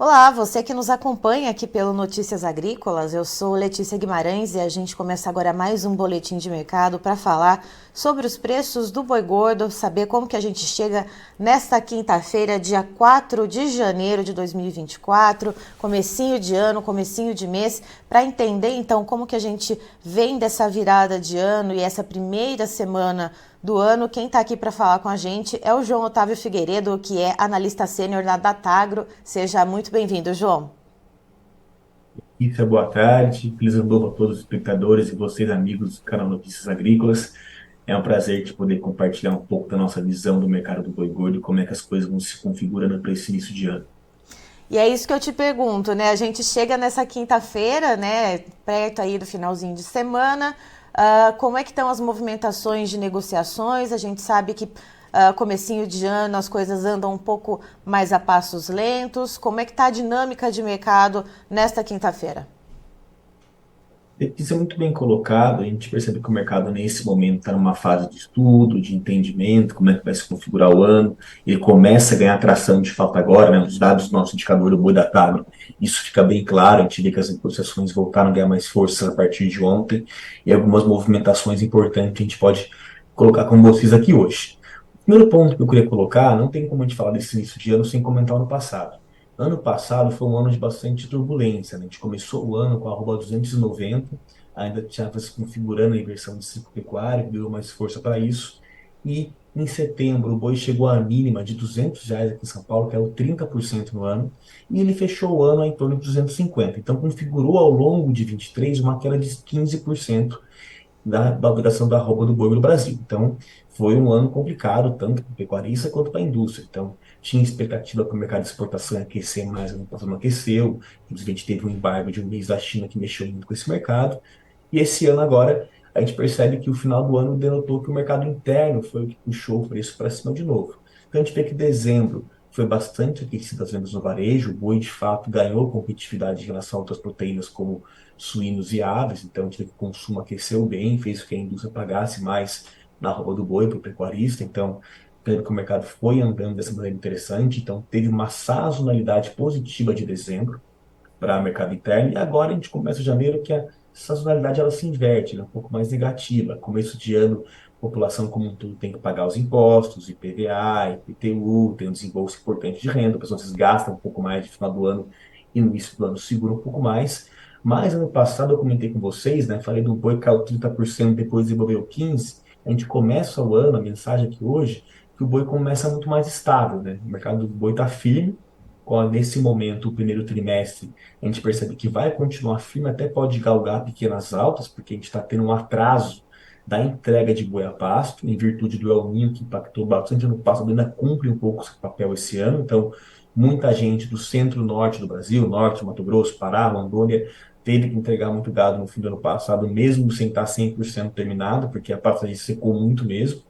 Olá, você que nos acompanha aqui pelo Notícias Agrícolas, eu sou Letícia Guimarães e a gente começa agora mais um boletim de mercado para falar sobre os preços do boi gordo, saber como que a gente chega nesta quinta-feira, dia 4 de janeiro de 2024, comecinho de ano, comecinho de mês, para entender então como que a gente vem dessa virada de ano e essa primeira semana do ano. Quem está aqui para falar com a gente é o João Otávio Figueiredo, que é analista sênior da Datagro. Seja muito bem-vindo, João. Isa, boa tarde. Feliz ano novo a todos os espectadores e vocês, amigos do canal Notícias Agrícolas. É um prazer de poder compartilhar um pouco da nossa visão do mercado do boi gordo e como é que as coisas vão se configurando para esse início de ano. E é isso que eu te pergunto, né? A gente chega nessa quinta-feira, né? Perto aí do finalzinho de semana. Como é que estão as movimentações de negociações? A gente sabe que comecinho de ano as coisas andam um pouco mais a passos lentos. Como é que está a dinâmica de mercado nesta quinta-feira? Isso é muito bem colocado. A gente percebe que o mercado, nesse momento, está numa fase de estudo, de entendimento, como é que vai se configurar o ano. Ele começa a ganhar tração de fato agora, né? Os dados do nosso indicador, o Boi da Tagro, isso fica bem claro. A gente vê que as negociações voltaram a ganhar mais força a partir de ontem e algumas movimentações importantes a gente pode colocar com vocês aqui hoje. O primeiro ponto que eu queria colocar, não tem como a gente falar desse início de ano sem comentar o ano passado. Ano passado foi um ano de bastante turbulência, né? A gente começou o ano com a arroba 290, ainda estava se configurando a inversão de ciclo pecuário, que deu mais força para isso. E em setembro o boi chegou à mínima de R$ 200 aqui em São Paulo, que é o 30% no ano, e ele fechou o ano em torno de 250. Então configurou ao longo de 23 uma queda de 15% da valorização da arroba do boi no Brasil. Então, foi um ano complicado, tanto para o pecuarista quanto para a indústria. Então, tinha expectativa para o mercado de exportação aquecer mais, ano passado não aqueceu. Inclusive, a gente teve um embargo de um mês da China que mexeu muito com esse mercado. E esse ano agora, a gente percebe que o final do ano denotou que o mercado interno foi o que puxou o preço para cima de novo. Então, a gente vê que dezembro foi bastante aquecido as vendas no varejo, o boi de fato ganhou competitividade em relação a outras proteínas como suínos e aves, então a gente vê que o consumo aqueceu bem, fez com que a indústria pagasse mais na roupa do boi para o pecuarista, então pelo que o mercado foi andando dessa maneira interessante, então teve uma sazonalidade positiva de dezembro para o mercado interno, e agora a gente começa janeiro que a sazonalidade ela se inverte, ela é um pouco mais negativa. Começo de ano, a população como um todo tem que pagar os impostos, IPVA, IPTU, tem um desembolso importante de renda, as pessoas gastam um pouco mais de final do ano e no início do ano segura um pouco mais. Mas ano passado eu comentei com vocês, né, falei do boi que caiu 30%, depois desenvolveu 15%. A gente começa o ano, a mensagem aqui hoje, que o boi começa muito mais estável, né? O mercado do boi está firme, nesse momento, o primeiro trimestre, a gente percebe que vai continuar firme, até pode galgar pequenas altas, porque a gente está tendo um atraso da entrega de boi a pasto, em virtude do El Niño, que impactou bastante ano passado, ainda cumpre um pouco esse papel esse ano. Então, muita gente do centro-norte do Brasil, norte, Mato Grosso, Pará, Rondônia, teve que entregar muito gado no fim do ano passado, mesmo sem estar 100% terminado, porque a pastagem secou muito mesmo.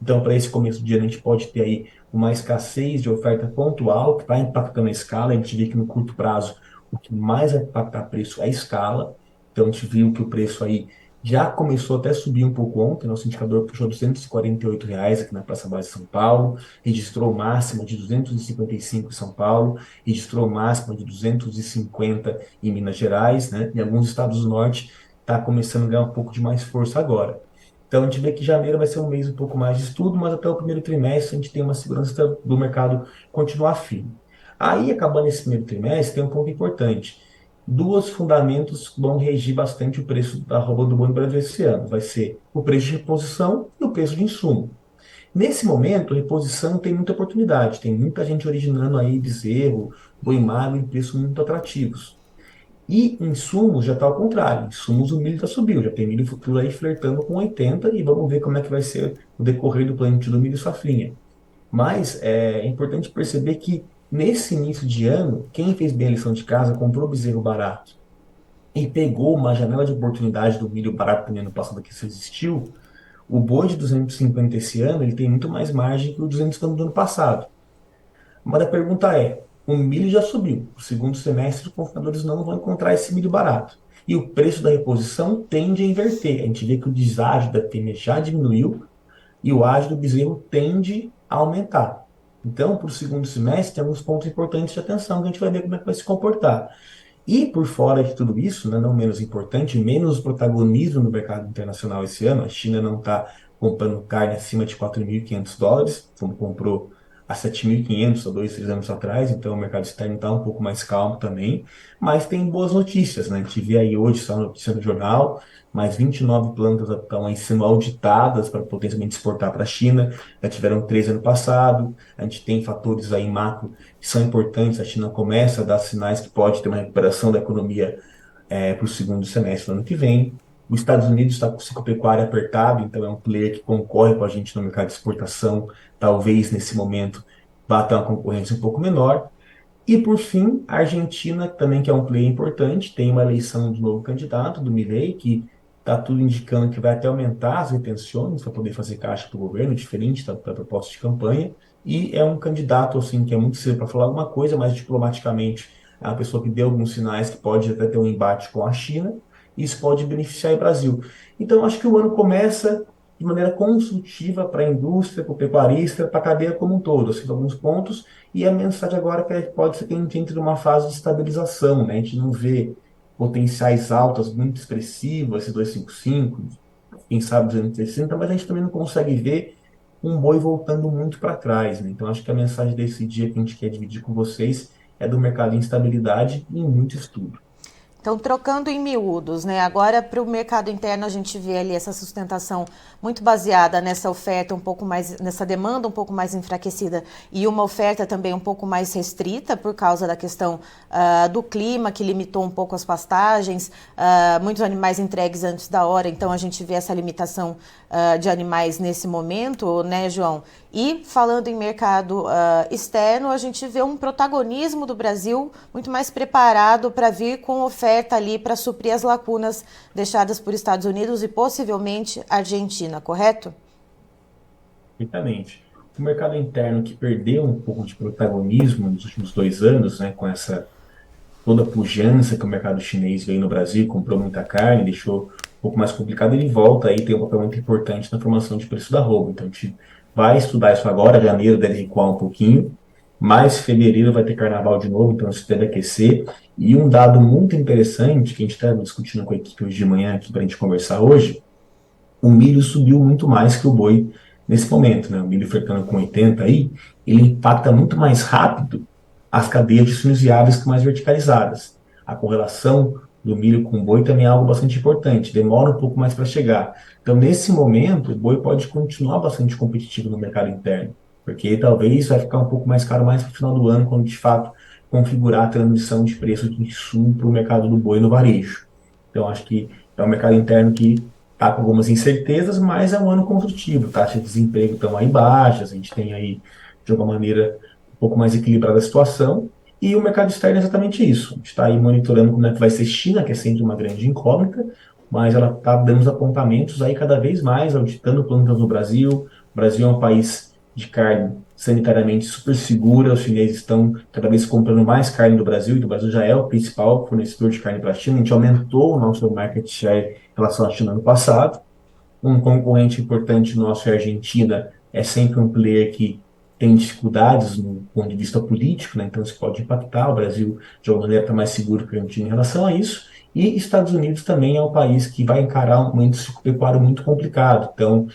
Então, para esse começo de ano, a gente pode ter aí uma escassez de oferta pontual que está impactando a escala. A gente vê que no curto prazo o que mais vai impactar preço é a escala. Então a gente viu que o preço aí já começou até a subir um pouco ontem. Nosso indicador puxou R$ 248 aqui na Praça Base de São Paulo, registrou máxima de 255 em São Paulo, registrou máxima de 250 em Minas Gerais, né? Em alguns estados do norte está começando a ganhar um pouco de mais força agora. Então, a gente vê que janeiro vai ser um mês um pouco mais de estudo, mas até o primeiro trimestre a gente tem uma segurança do mercado continuar firme. Aí, acabando esse primeiro trimestre, tem um ponto importante. Dois fundamentos vão regir bastante o preço da arroba do boi no Brasil esse ano. Vai ser o preço de reposição e o preço de insumo. Nesse momento, reposição tem muita oportunidade. Tem muita gente originando aí bezerro, boi magro em preços muito atrativos. E insumos já está ao contrário. Insumos o milho já subiu, já tem milho futuro aí flertando com 80 e vamos ver como é que vai ser o decorrer do plantio do milho safrinha. Mas é importante perceber que nesse início de ano, quem fez bem a lição de casa comprou bezerro barato e pegou uma janela de oportunidade do milho barato que no ano passado que isso existiu, o boi de 250 esse ano ele tem muito mais margem que o 250 do ano passado. Mas a pergunta é: o milho já subiu. O segundo semestre, os consumidores não vão encontrar esse milho barato. E o preço da reposição tende a inverter. A gente vê que o deságio da fêmea já diminuiu e o ágio do bezerro tende a aumentar. Então, para o segundo semestre, tem alguns pontos importantes de atenção que a gente vai ver como é que vai se comportar. E por fora de tudo isso, né, não menos importante, menos protagonismo no mercado internacional esse ano. A China não está comprando carne acima de US$ 4.500, como comprou a 7.500 há 2, 3 anos atrás. Então o mercado externo está um pouco mais calmo também. Mas tem boas notícias, né? A gente vê aí hoje, só notícia no jornal, mais 29 plantas estão aí sendo auditadas para potencialmente exportar para a China. Já tiveram 3 ano passado. A gente tem fatores aí macro que são importantes. A China começa a dar sinais que pode ter uma recuperação da economia para o segundo semestre do ano que vem. Os Estados Unidos está com o ciclo pecuário apertado, então é um player que concorre com a gente no mercado de exportação. Talvez nesse momento vá ter uma concorrência um pouco menor. E por fim, a Argentina também, que é um player importante, tem uma eleição de novo candidato, do Milei, que está tudo indicando que vai até aumentar as retenções para poder fazer caixa para o governo, diferente da proposta de campanha. E é um candidato assim que é muito cedo para falar alguma coisa, mas diplomaticamente é uma pessoa que deu alguns sinais que pode até ter um embate com a China, e isso pode beneficiar o Brasil. Então, acho que o ano começa de maneira construtiva para a indústria, para o pecuarista, para a cadeia como um todo, assim, alguns pontos, e a mensagem agora é que pode ser que a gente entre numa fase de estabilização, né? A gente não vê potenciais altas muito expressivas, esse 255, quem sabe 260, mas a gente também não consegue ver um boi voltando muito para trás, né? Então acho que a mensagem desse dia que a gente quer dividir com vocês é do mercado em estabilidade e em muito estudo. Então, trocando em miúdos, né? Agora, para o mercado interno, a gente vê ali essa sustentação muito baseada nessa oferta um pouco mais, nessa demanda um pouco mais enfraquecida e uma oferta também um pouco mais restrita por causa da questão do clima, que limitou um pouco as pastagens, muitos animais entregues antes da hora, então a gente vê essa limitação de animais nesse momento, né, João? E falando em mercado externo, a gente vê um protagonismo do Brasil muito mais preparado para vir com oferta ali para suprir as lacunas deixadas por Estados Unidos e possivelmente Argentina, correto? Perfeitamente. O mercado interno que perdeu um pouco de protagonismo nos últimos 2 anos, né, com essa toda a pujança que o mercado chinês veio no Brasil, comprou muita carne, deixou um pouco mais complicado, ele volta aí, tem um papel muito importante na formação de preço da arroba. Então a gente vai estudar isso agora, janeiro deve recuar um pouquinho, mas fevereiro vai ter carnaval de novo, então isso deve aquecer. E um dado muito interessante, que a gente está discutindo com a equipe hoje de manhã aqui para a gente conversar hoje, o milho subiu muito mais que o boi nesse momento, né? O milho flertando com 80 aí, ele impacta muito mais rápido as cadeias de suínos viáveis que mais verticalizadas. A correlação do milho com o boi também é algo bastante importante, demora um pouco mais para chegar. Então, nesse momento, o boi pode continuar bastante competitivo no mercado interno, porque talvez vai ficar um pouco mais caro mais para o final do ano, quando de fato configurar a transmissão de preço de insumo para o mercado do boi no varejo. Então, acho que é um mercado interno que está com algumas incertezas, mas é um ano construtivo. Taxa de desemprego estão aí baixas, a gente tem aí, de alguma maneira, um pouco mais equilibrada a situação. E o mercado externo é exatamente isso. A gente está aí monitorando como é que vai ser China, que é sempre uma grande incógnita, mas ela está dando os apontamentos aí cada vez mais, auditando plantas no Brasil. O Brasil é um país de carne sanitariamente super segura, os chineses estão cada vez comprando mais carne do Brasil, e o Brasil já é o principal fornecedor de carne para a China. A gente aumentou o nosso market share em relação à China no passado. Um concorrente importante nosso é a Argentina, é sempre um player que tem dificuldades no ponto de vista político, né? Então isso pode impactar. O Brasil, de alguma maneira, está mais seguro que a Argentina em relação a isso. E Estados Unidos também é um país que vai encarar um momento pecuário muito complicado. Então,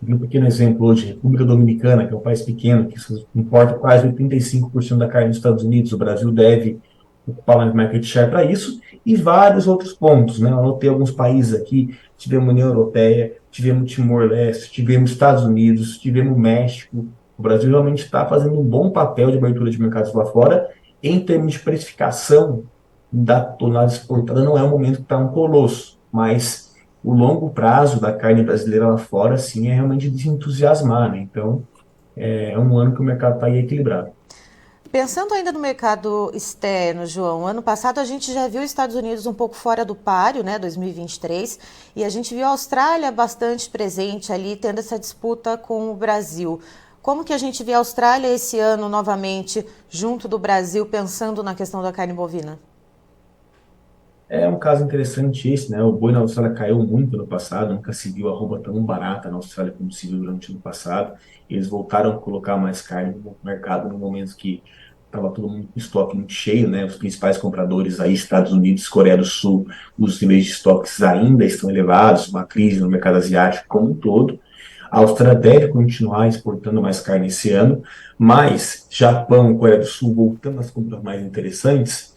um pequeno exemplo hoje, República Dominicana, que é um país pequeno, que importa quase 85% da carne dos Estados Unidos, o Brasil deve ocupar mais market share para isso, e vários outros pontos, né? Eu anotei alguns países aqui, tivemos União Europeia, tivemos Timor-Leste, tivemos Estados Unidos, tivemos México. O Brasil realmente está fazendo um bom papel de abertura de mercados lá fora. Em termos de precificação da tonelada exportada, não é um momento que está um colosso, mas o longo prazo da carne brasileira lá fora, sim, é realmente de se entusiasmar, né? Então, é um ano que o mercado está aí equilibrado. Pensando ainda no mercado externo, João, ano passado a gente já viu os Estados Unidos um pouco fora do páreo, né, 2023, e a gente viu a Austrália bastante presente ali, tendo essa disputa com o Brasil. Como que a gente vê a Austrália esse ano novamente junto do Brasil, pensando na questão da carne bovina? É um caso interessante esse, né? O boi na Austrália caiu muito no passado, nunca se viu arroba tão barata na Austrália como se viu durante o ano passado. Eles voltaram a colocar mais carne no mercado no momento que estava todo mundo com estoque muito cheio, né? Os principais compradores aí, Estados Unidos, Coreia do Sul, os níveis de estoques ainda estão elevados, uma crise no mercado asiático como um todo. A Austrália deve continuar exportando mais carne esse ano, mas Japão e Coreia do Sul voltando às compras mais interessantes,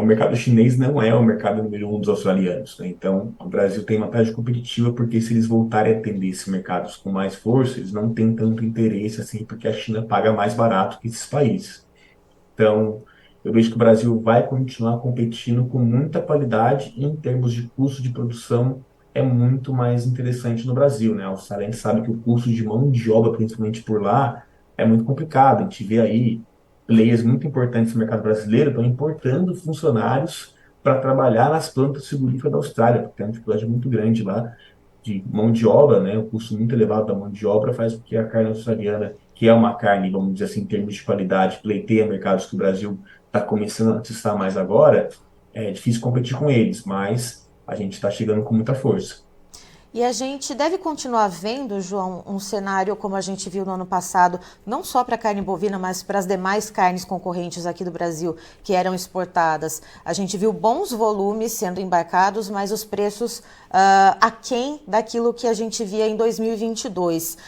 o mercado chinês não é o mercado número um dos australianos, né? Então, o Brasil tem vantagem competitiva porque se eles voltarem a atender esses mercados com mais força, eles não têm tanto interesse assim, porque a China paga mais barato que esses países. Então, eu vejo que o Brasil vai continuar competindo com muita qualidade e em termos de custo de produção é muito mais interessante no Brasil, né? A gente sabe que o custo de mão de obra, principalmente por lá, é muito complicado. A gente vê aí players muito importantes no mercado brasileiro estão importando funcionários para trabalhar nas plantas frigoríficas da Austrália, porque tem uma dificuldade muito grande lá de mão de obra, né? O custo muito elevado da mão de obra faz com que a carne australiana, que é uma carne, vamos dizer assim, em termos de qualidade, pleiteia mercados que o Brasil está começando a testar mais agora, é difícil competir com eles, mas a gente está chegando com muita força. E a gente deve continuar vendo, João, um cenário como a gente viu no ano passado, não só para a carne bovina, mas para as demais carnes concorrentes aqui do Brasil que eram exportadas. A gente viu bons volumes sendo embarcados, mas os preços aquém daquilo que a gente via em 2022.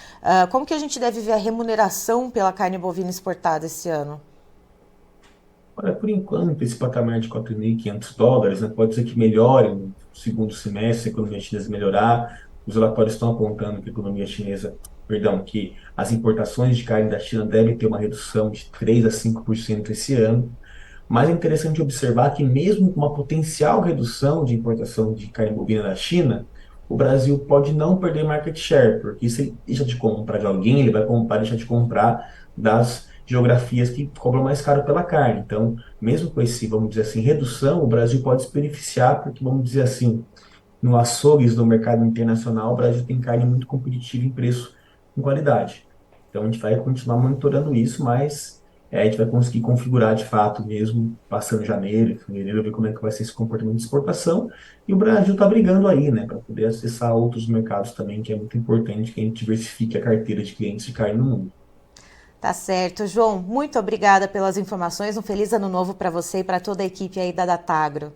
Como que a gente deve ver a remuneração pela carne bovina exportada esse ano? Olha, por enquanto, esse patamar de US$ 4.500, né, pode ser que melhore no segundo semestre, se a economia chinesa melhorar. Os relatórios estão apontando que a economia chinesa, perdão, que as importações de carne da China devem ter uma redução de 3 a 5% esse ano. Mas é interessante observar que mesmo com uma potencial redução de importação de carne bovina da China, o Brasil pode não perder market share, porque se ele deixa de comprar de alguém, ele vai comprar, deixar de comprar das geografias que cobram mais caro pela carne. Então, mesmo com esse, vamos dizer assim, redução, o Brasil pode se beneficiar, porque, vamos dizer assim, no açougues do mercado internacional, o Brasil tem carne muito competitiva em preço e qualidade. Então, a gente vai continuar monitorando isso, mas a gente vai conseguir configurar de fato mesmo, passando janeiro, fevereiro, ver como é que vai ser esse comportamento de exportação. E o Brasil está brigando aí, né, para poder acessar outros mercados também, que é muito importante que a gente diversifique a carteira de clientes de carne no mundo. Tá certo. João, muito obrigada pelas informações. Um feliz ano novo para você e para toda a equipe aí da Datagro.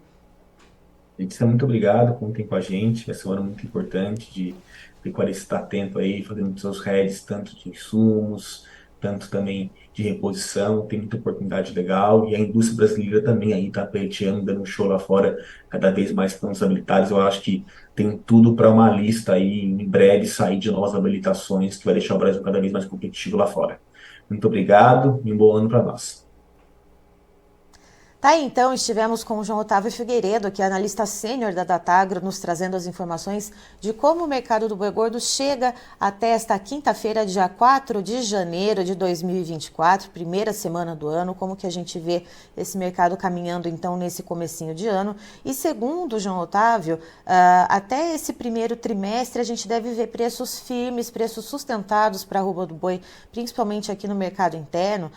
Letícia, muito obrigado, contem com a gente. Vai ser um ano muito importante de pecuarista estar atento aí, fazendo seus heads, tanto de insumos, tanto também de reposição. Tem muita oportunidade legal. E a indústria brasileira também aí está pleiteando, dando um show lá fora, cada vez mais planos habilitados. Eu acho que tem tudo para uma lista aí, em breve, sair de novas habilitações, que vai deixar o Brasil cada vez mais competitivo lá fora. Muito obrigado e um bom ano para nós. Tá aí, então, estivemos com o João Otávio Figueiredo, que é analista sênior da Datagro, nos trazendo as informações de como o mercado do boi gordo chega até esta quinta-feira, dia 4 de janeiro de 2024, primeira semana do ano, como que a gente vê esse mercado caminhando, então, nesse comecinho de ano. E segundo o João Otávio, até esse primeiro trimestre a gente deve ver preços firmes, preços sustentados para a arroba do boi, principalmente aqui no mercado interno,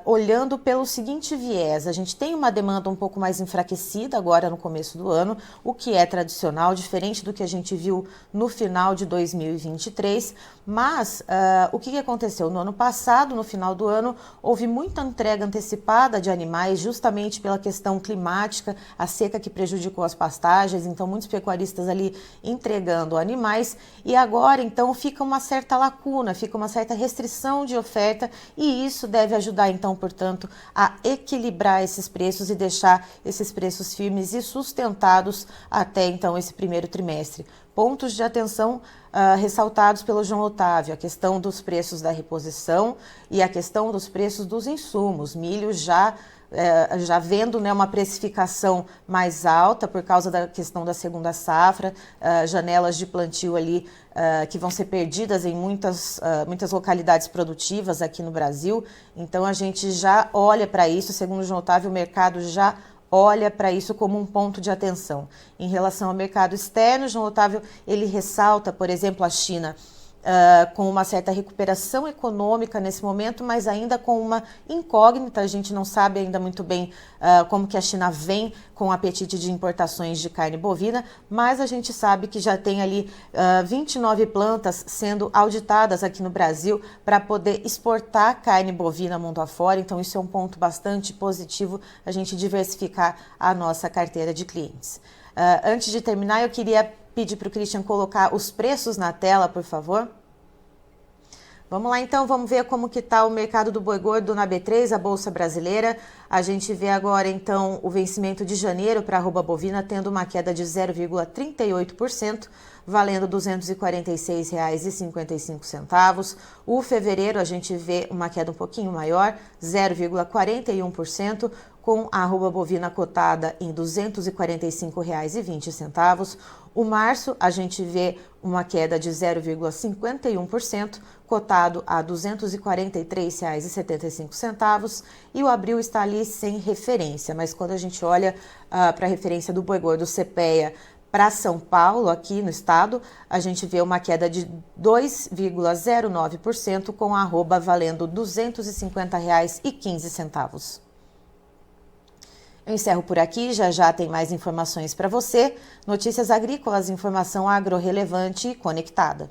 olhando pelo seguinte viés: a gente tem uma demanda um pouco mais enfraquecida agora no começo do ano, o que é tradicional, diferente do que a gente viu no final de 2023, mas o que aconteceu? No ano passado, no final do ano, houve muita entrega antecipada de animais, justamente pela questão climática, a seca que prejudicou as pastagens, então muitos pecuaristas ali entregando animais, e agora então fica uma certa lacuna, fica uma certa restrição de oferta, e isso deve ajudar então, portanto, a equilibrar esses preços e deixar esses preços firmes e sustentados até então esse primeiro trimestre. Pontos de atenção ressaltados pelo João Otávio: a questão dos preços da reposição e a questão dos preços dos insumos. Milho já vendo, né, uma precificação mais alta por causa da questão da segunda safra, janelas de plantio ali que vão ser perdidas em muitas localidades produtivas aqui no Brasil. Então a gente já olha para isso, segundo o João Otávio, o mercado já olha para isso como um ponto de atenção. Em relação ao mercado externo, João Otávio, ele ressalta, por exemplo, a China com uma certa recuperação econômica nesse momento, mas ainda com uma incógnita. A gente não sabe ainda muito bem como que a China vem com o apetite de importações de carne bovina, mas a gente sabe que já tem ali 29 plantas sendo auditadas aqui no Brasil para poder exportar carne bovina mundo afora. Então isso é um ponto bastante positivo, a gente diversificar a nossa carteira de clientes. Antes de terminar, eu queria pedir para o Christian colocar os preços na tela, por favor. Vamos lá então, vamos ver como que está o mercado do boi gordo na B3, a Bolsa Brasileira. A gente vê agora então o vencimento de janeiro para a arroba bovina tendo uma queda de 0,38%, valendo R$ 246,55. O fevereiro a gente vê uma queda um pouquinho maior, 0,41%, com a arroba bovina cotada em R$ 245,20. O março, a gente vê uma queda de 0,51%, cotado a R$ 243,75. E o abril está ali sem referência, mas quando a gente olha para a referência do boi gordo CPEA para São Paulo, aqui no estado, a gente vê uma queda de 2,09%, com a arroba valendo R$ 250,15. Eu encerro por aqui, já tem mais informações para você. Notícias Agrícolas, informação agro-relevante e conectada.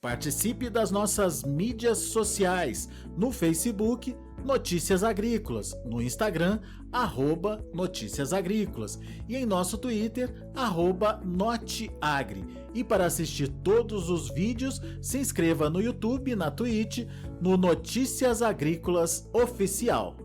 Participe das nossas mídias sociais, no Facebook, Notícias Agrícolas, no Instagram, @Notícias Agrícolas e em nosso Twitter, @Noteagri. E para assistir todos os vídeos, se inscreva no YouTube, na Twitch, no Notícias Agrícolas Oficial.